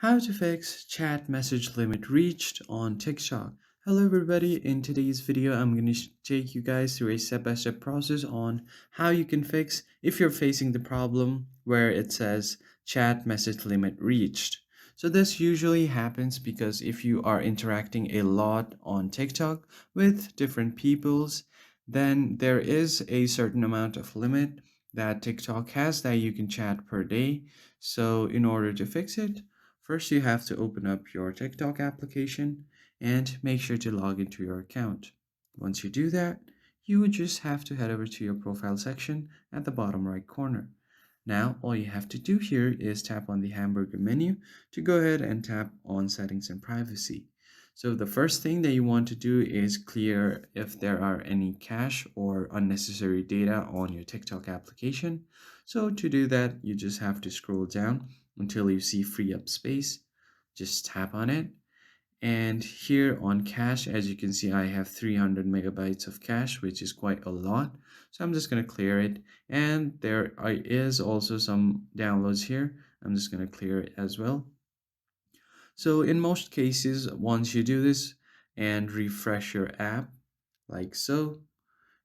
How to fix chat message limit reached on TikTok. Hello everybody, in today's video I'm going to take you guys through a step-by-step process on how you can fix if you're facing the problem where it says chat message limit reached. So this usually happens because if you are interacting a lot on TikTok with different peoples, then there is a certain amount of limit that TikTok has that you can chat per day. So in order to fix it, first, you have to open up your TikTok application and make sure to log into your account. Once you do that, you would just have to head over to your profile section at the bottom right corner. Now, all you have to do here is tap on the hamburger menu to go ahead and tap on settings and privacy. So the first thing that you want to do is clear if there are any cache or unnecessary data on your TikTok application. So to do that, you just have to scroll down until you see free up space. Just tap on it. And here on cache, as you can see, I have 300 megabytes of cache, which is quite a lot. So I'm just going to clear it. And there is also some downloads here. I'm just going to clear it as well. So in most cases, once you do this and refresh your app like so,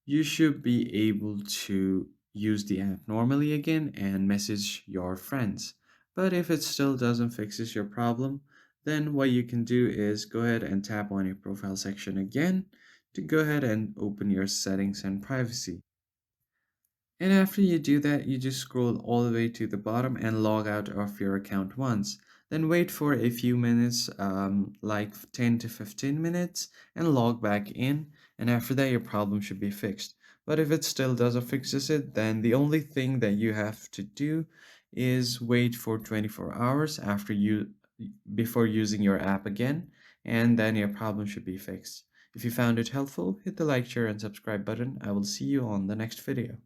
you should be able to use the app normally again and message your friends. But if it still doesn't fixes your problem, then what you can do is go ahead and tap on your profile section again to go ahead and open your settings and privacy. And after you do that, you just scroll all the way to the bottom and log out of your account once. Then wait for a few minutes, like 10 to 15 minutes, and log back in. And after that, your problem should be fixed. But if it still doesn't fixes it, then the only thing that you have to do is wait for 24 hours after you before using your app again, and then your problem should be fixed. If you found it helpful, hit the like, share, and subscribe button. I will see you on the next video.